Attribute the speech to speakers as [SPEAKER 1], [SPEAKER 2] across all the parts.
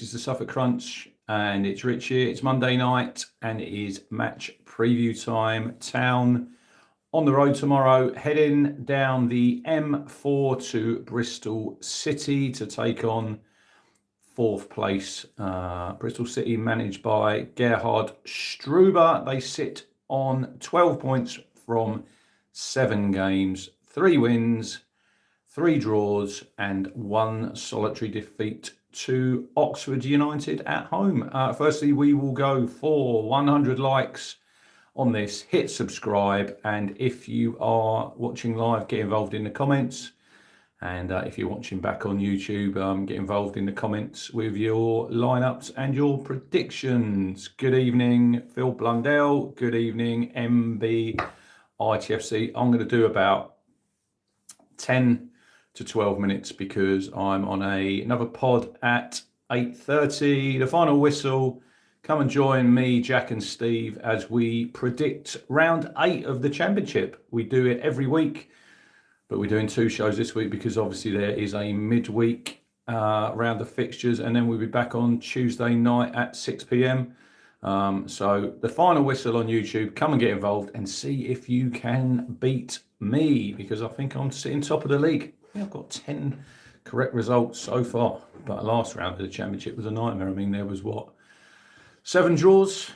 [SPEAKER 1] is the Suffolk Crunch, and it's Rich here. It's Monday night, and it is match preview time. Town on the road tomorrow, heading down the M4 to Bristol City to take on fourth place Bristol City, managed by Gerhard Struber. They sit on 12 points from 7 games, 3 wins, 3 draws and 1 solitary defeat to Oxford United at home. Firstly, we will go for 100 likes on this. Hit subscribe, and if you are watching live, get involved in the comments. And if you're watching back on YouTube, get involved in the comments with your lineups and your predictions. Good evening, Phil Blundell. Good evening, MB ITFC. I'm going to do about 10 to 12 minutes because I'm on another pod at 8:30. The final whistle. Come and join me, Jack and Steve, as we predict round 8 of the championship. We do it every week, but we're doing 2 shows this week because obviously there is a midweek round of fixtures, and then we'll be back on Tuesday night at 6 p.m. So the final whistle on YouTube. Come and get involved and see if you can beat me, because I think I'm sitting top of the league. I've got 10 correct results so far, but last round of the championship was a nightmare. I mean, there was 7 draws.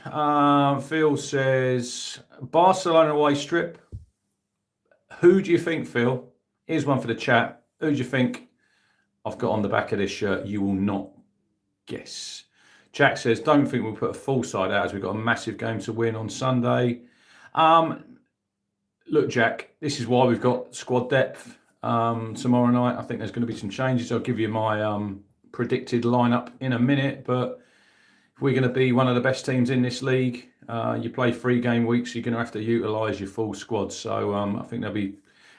[SPEAKER 1] Phil says Barcelona away strip. Who do you think, Phil? Here's one for the chat. Who do you think I've got on the back of this shirt? You will not guess. Jack says, don't think we'll put a full side out as we've got a massive game to win on Sunday. Look, Jack, this is why we've got squad depth tomorrow night. I think there's going to be some changes. I'll give you my predicted lineup in a minute, but if we're going to be one of the best teams in this league, you play 3 game weeks, you're going to have to utilise your full squad. So I think there'll be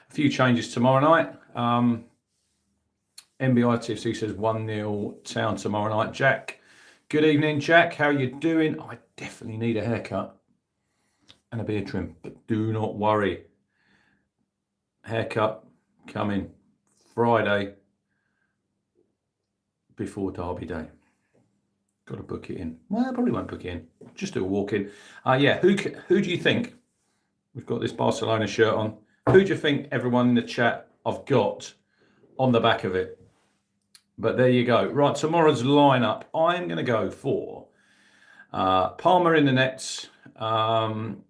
[SPEAKER 1] a few changes tomorrow night. NBITFC says 1-0 Town tomorrow night. Jack, good evening, Jack. How are you doing? I definitely need a haircut and a beard trim, but do not worry. Haircut coming Friday before Derby Day. Got to book it in. Well, I probably won't book it in. Just do a walk in. Yeah, who do you think? We've got this Barcelona shirt on. Who do you think, everyone in the chat, I've got on the back of it? But there you go. Right, tomorrow's lineup. I'm going to go for Palmer in the nets, Darnell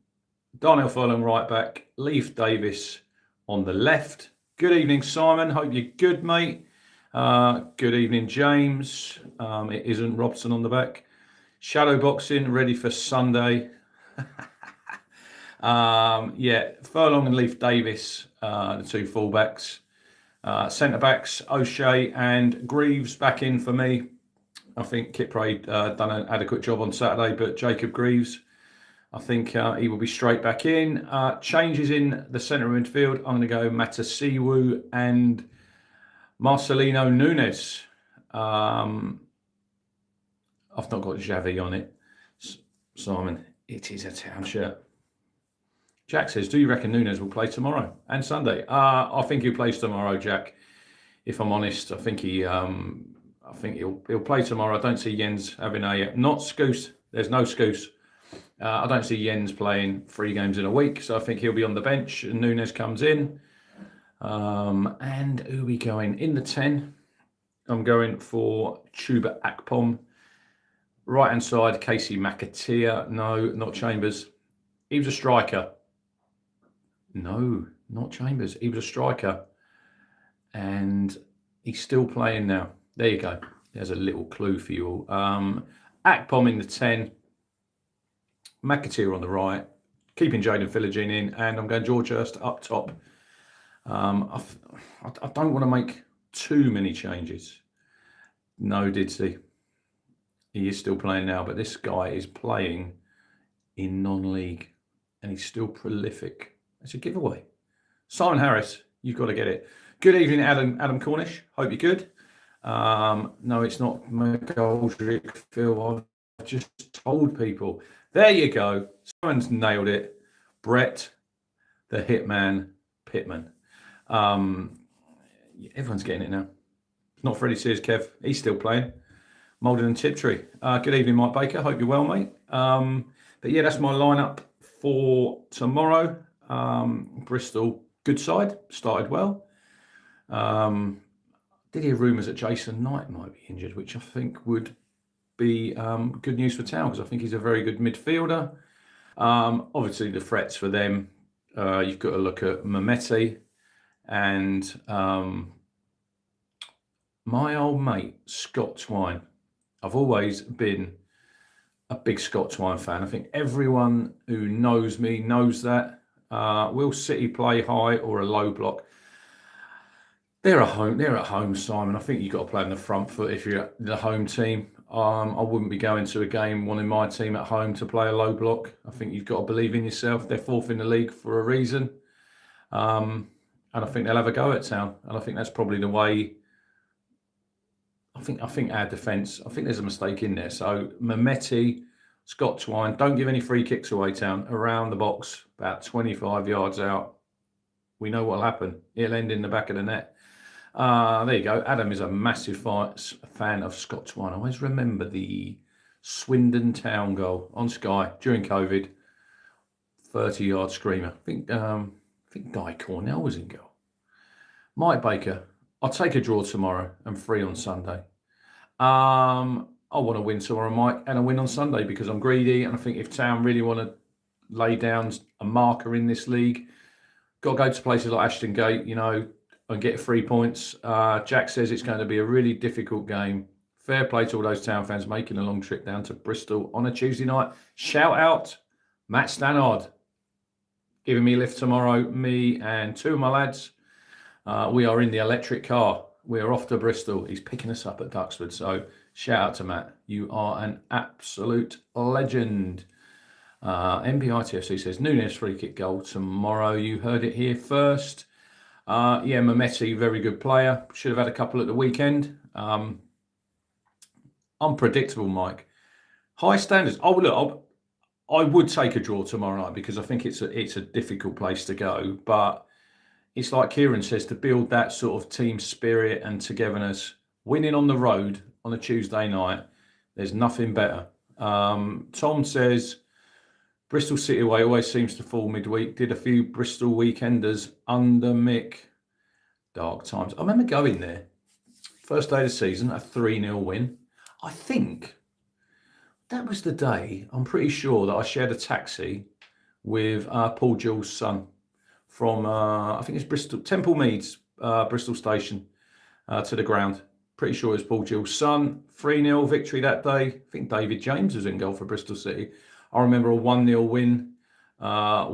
[SPEAKER 1] Furlong right back, Leif Davis on the left. Good evening, Simon. Hope you're good, mate. Good evening, James. It isn't Robson on the back. Shadow boxing ready for Sunday. Yeah, Furlong and Leif Davis, the 2 fullbacks. Centre backs, O'Shea and Greaves back in for me. I think Kipre done an adequate job on Saturday, but Jacob Greaves, I think he will be straight back in. Changes in the centre of midfield. I'm going to go Matasiwu and Marcelino Nunes. I've not got Xavi on it. Simon, it is a Town shirt. Jack says, do you reckon Nunes will play tomorrow and Sunday? I think he plays tomorrow, Jack. If I'm honest, I think he'll play tomorrow. I don't see Jens having not Skoos. There's no Skoos. I don't see Jens playing 3 games in a week, so I think he'll be on the bench and Nunes comes in. And who are we going? In the 10, I'm going for Chuba Akpom. Right-hand side, Casey McAteer. No, not Chambers. He was a striker. No, not Chambers. He was a striker. And he's still playing now. There you go. There's a little clue for you all. Akpom in the 10. McAteer on the right. Keeping Jaden Philogene in. And I'm going George Hurst up top. I don't want to make too many changes. No, Didsy. He is still playing now, but this guy is playing in non-league and he's still prolific. It's a giveaway. Simon Harris, you've got to get it. Good evening, Adam Cornish. Hope you're good. No, it's not McGoldrick, Phil. I've just told people. There you go. Simon's nailed it. Brett, the Hitman Pittman. Everyone's getting it now. Not Freddie Sears, Kev. He's still playing. Malden and Tiptree. Good evening, Mike Baker. Hope you're well, mate. But yeah, that's my lineup for tomorrow. Bristol, good side, started well. Did hear rumours that Jason Knight might be injured, which I think would be good news for Town, because I think he's a very good midfielder. Obviously, the threats for them, you've got to look at Mehmeti and my old mate, Scott Twine. I've always been a big Scott Twine fan. I think everyone who knows me knows that. Will City play high or a low block? They're at home, Simon. I think you've got to play in the front foot if you're the home team. I wouldn't be going to a game wanting my team at home to play a low block. I think you've got to believe in yourself. They're fourth in the league for a reason. And I think they'll have a go at Town. And I think that's probably the way. I think our defence, I think there's a mistake in there. So Mehmeti, Scott Twine, don't give any free kicks away, Town. Around the box, about 25 yards out. We know what'll happen. It'll end in the back of the net. There you go. Adam is a massive fan of Scott Twine. I always remember the Swindon Town goal on Sky during COVID. 30-yard screamer. I think Guy Cornell was in goal. Mike Baker, I'll take a draw tomorrow and free on Sunday. I want to win tomorrow, Mike, and a win on Sunday because I'm greedy, and I think if Town really want to lay down a marker in this league, got to go to places like Ashton Gate, and get 3 points. Jack says it's going to be a really difficult game. Fair play to all those Town fans making a long trip down to Bristol on a Tuesday night. Shout out Matt Stannard, giving me a lift tomorrow, me and two of my lads. We are in the electric car. We are off to Bristol. He's picking us up at Duxford. So shout out to Matt. You are an absolute legend. MPITFC says, Nunes free kick goal tomorrow. You heard it here first. Mehmeti, very good player. Should have had a couple at the weekend. Unpredictable, Mike. High standards. Oh, look, I would take a draw tomorrow night because I think it's a difficult place to go. But it's like Kieran says, to build that sort of team spirit and togetherness. Winning on the road on a Tuesday night, there's nothing better. Tom says, Bristol City away always seems to fall midweek. Did a few Bristol weekenders under Mick. Dark times. I remember going there. First day of the season, a 3-0 win. I think that was the day, I'm pretty sure, that I shared a taxi with Paul Jules' son from, I think it's Bristol, Temple Meads, Bristol Station, to the ground. Pretty sure it was Paul Jules' son. 3-0 victory that day. I think David James was in goal for Bristol City. I remember a 1-0 win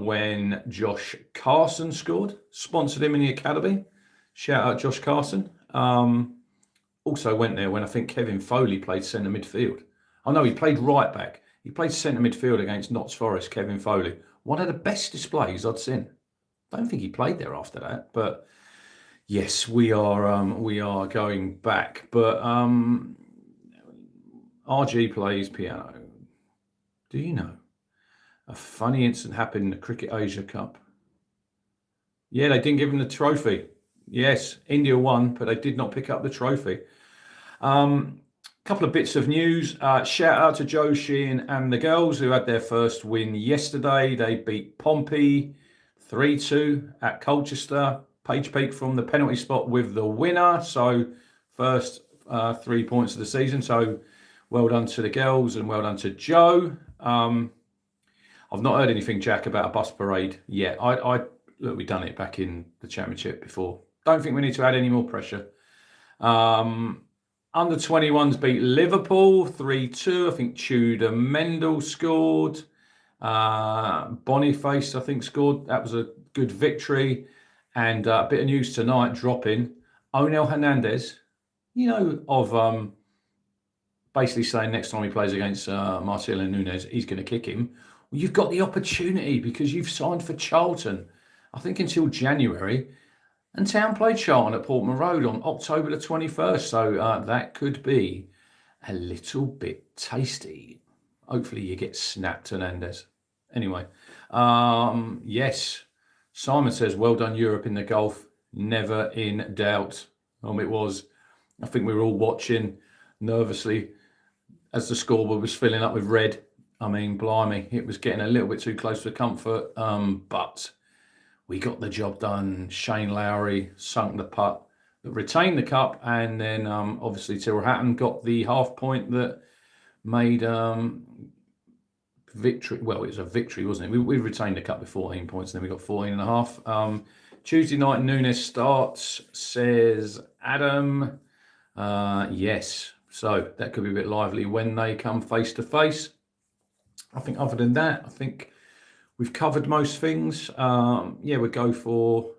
[SPEAKER 1] when Josh Carson scored. Sponsored him in the academy. Shout out Josh Carson. Also went there when I think Kevin Foley played centre midfield. Oh no, he played right back. He played centre midfield against Notts Forest, Kevin Foley. One of the best displays I'd seen. Don't think he played there after that, but yes, we are going back. But RG plays piano. Do you know a funny incident happened in the Cricket Asia Cup? Yeah, they didn't give him the trophy. Yes, India won, but they did not pick up the trophy. Couple of bits of news. Shout out to Joe Sheehan and the girls who had their first win yesterday. They beat Pompey 3-2 at Colchester. Paige Peak from the penalty spot with the winner. So first 3 points of the season. So well done to the girls and well done to Joe. I've not heard anything, Jack, about a bus parade yet. Look, we've done it back in the championship before. Don't think we need to add any more pressure. Under 21s beat Liverpool 3-2. I think Tudor Mendel scored. Boniface, I think, scored. That was a good victory. And a bit of news tonight dropping. Onel Hernandez, of basically saying next time he plays against Marcelo Nunes, he's going to kick him. Well, you've got the opportunity because you've signed for Charlton, I think until January. And Town played Charlton at Portman Road on October the 21st. So that could be a little bit tasty. Hopefully you get snapped, Hernandez. Anyway, yes. Simon says, well done, Europe in the golf. Never in doubt. It was. I think we were all watching nervously as the scoreboard was filling up with red. I mean, blimey, it was getting a little bit too close for comfort, but we got the job done. Shane Lowry sunk the putt that retained the cup, and then obviously Tyrrell Hatton got the half point that made victory. Well, it was a victory, wasn't it? We retained the cup with 14 points, and then we got 14 and a half. Tuesday night, Nunes starts, says Adam. Yes, so that could be a bit lively when they come face to face. I think other than that, I think we've covered most things. Yeah, we'll go for,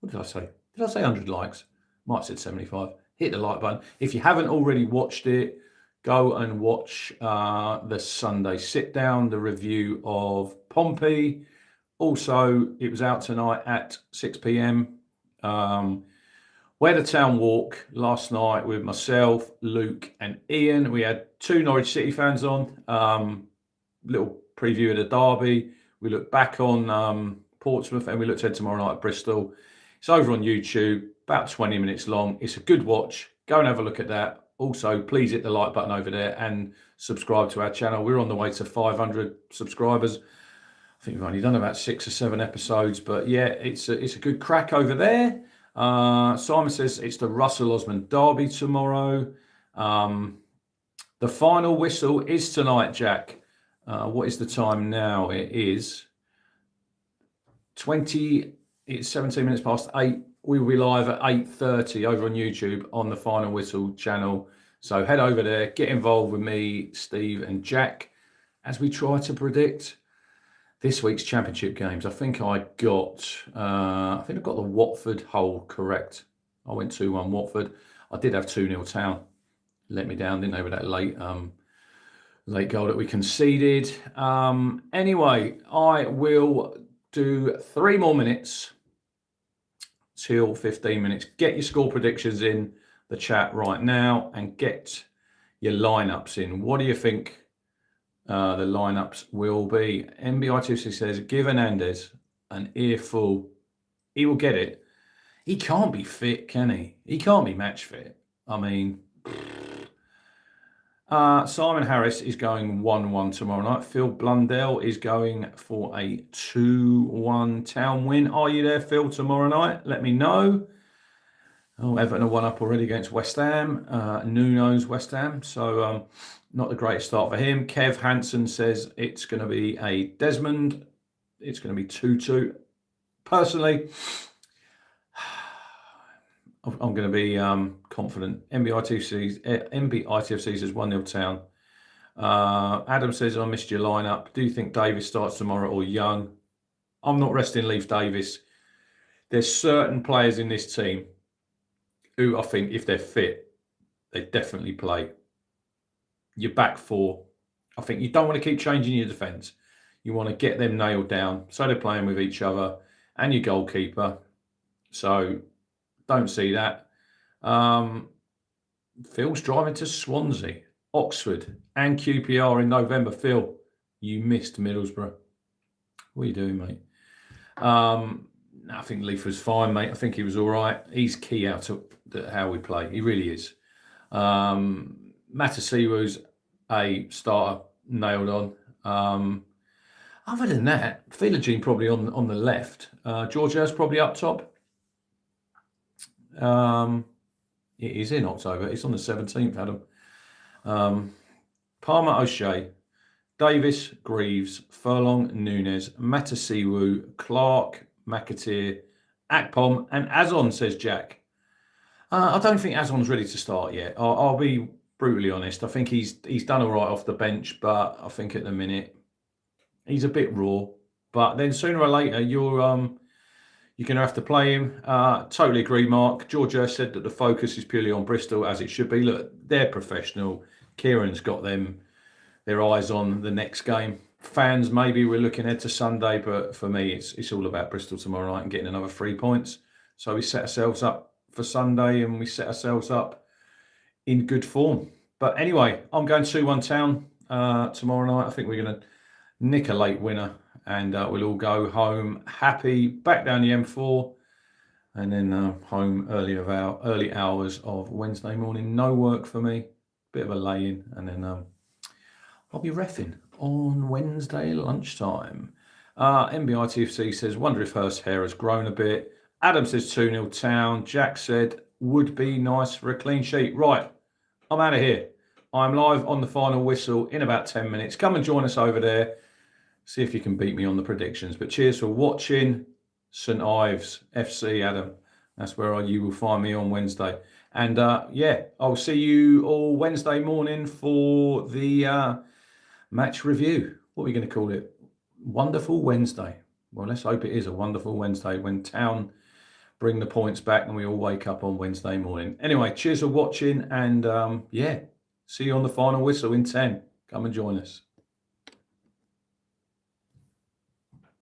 [SPEAKER 1] what did I say? Did I say 100 likes? Might have said 75. Hit the like button. If you haven't already watched it, go and watch the Sunday sit down, the review of Pompey. Also, it was out tonight at 6 p.m. We had a town walk last night with myself, Luke, and Ian. We had 2 Norwich City fans on. Little preview of the derby. We looked back on Portsmouth, and we looked ahead tomorrow night at Bristol. It's over on YouTube, about 20 minutes long. It's a good watch. Go and have a look at that. Also, please hit the like button over there and subscribe to our channel. We're on the way to 500 subscribers. I think we've only done about 6 or 7 episodes, but yeah, it's a good crack over there. Simon says it's the Russell Osman derby tomorrow. The final whistle is tonight, Jack. What is the time now? It is 17 minutes past 8. We will be live at 8:30 over on YouTube on the Final Whistle channel. So head over there, get involved with me, Steve, and Jack as we try to predict this week's championship games. I think I got the Watford hole correct. I went 2-1 Watford. I did have 2-0 Town. Let me down, didn't they, with that late goal that we conceded. Anyway, I will do 3 more minutes till 15 minutes. Get your score predictions in the chat right now and get your lineups in. What do you think the lineups will be? MBI26 says, give Hernandez an earful. He will get it. He can't be fit, can he? He can't be match fit. I mean, Simon Harris is going 1-1 tomorrow night. Phil Blundell is going for a 2-1 Town win. Are you there, Phil, tomorrow night? Let me know. Oh, Everton are 1-up already against West Ham. Nuno's West Ham. So not the greatest start for him. Kev Hansen says it's going to be a Desmond. It's going to be 2-2. Personally, I'm going to be confident. MBITFC says 1-0 Town. Adam says, I missed your lineup. Do you think Davis starts tomorrow or Young? I'm not resting Leif Davis. There's certain players in this team who I think, if they're fit, they definitely play. Your back 4. I think you don't want to keep changing your defence. You want to get them nailed down so they're playing with each other and your goalkeeper. So don't see that. Phil's driving to Swansea, Oxford, and QPR in November. Phil, you missed Middlesbrough. What are you doing, mate? I think Leaf was fine, mate. I think he was all right. He's key out to how we play. He really is. Matasiwu's a starter, nailed on. Other than that, Philogene probably on the left. George Hurst probably up top. It is in October. It's on the 17th, Adam. Palmer, O'Shea, Davis, Greaves, Furlong, Nunes, Matasiwu, Clark, McAteer, Akpom, and Azon, says Jack. I don't think Azon's ready to start yet. I'll be brutally honest. I think he's done all right off the bench, but I think at the minute he's a bit raw. But then sooner or later you're going to have to play him. Totally agree, Mark. George Hurst said that the focus is purely on Bristol, as it should be. Look, they're professional. Kieran's got their eyes on the next game. Fans, maybe we're looking ahead to Sunday, but for me, it's all about Bristol tomorrow night and getting another 3 points. So we set ourselves up for Sunday and we set ourselves up in good form. But anyway, I'm going 2-1 Town tomorrow night. I think we're going to nick a late winner and we'll all go home happy, back down the M4 and then home early hours of Wednesday morning. No work for me. bit of a lay-in, and then I'll be reffing on Wednesday lunchtime. MBITFC says, wonder if Hurst's hair has grown a bit. Adam says 2-0 Town. Jack said, would be nice for a clean sheet. Right, I'm out of here. I'm live on the final whistle in about 10 minutes. Come and join us over there. See if you can beat me on the predictions. But cheers for watching. St Ives FC, Adam. That's where you will find me on Wednesday. And yeah, I'll see you all Wednesday morning for the match review. What are we going to call it? Wonderful Wednesday. Well, let's hope it is a wonderful Wednesday when Town bring the points back and we all wake up on Wednesday morning. Anyway, cheers for watching, and yeah, see you on the final whistle in 10. Come and join us.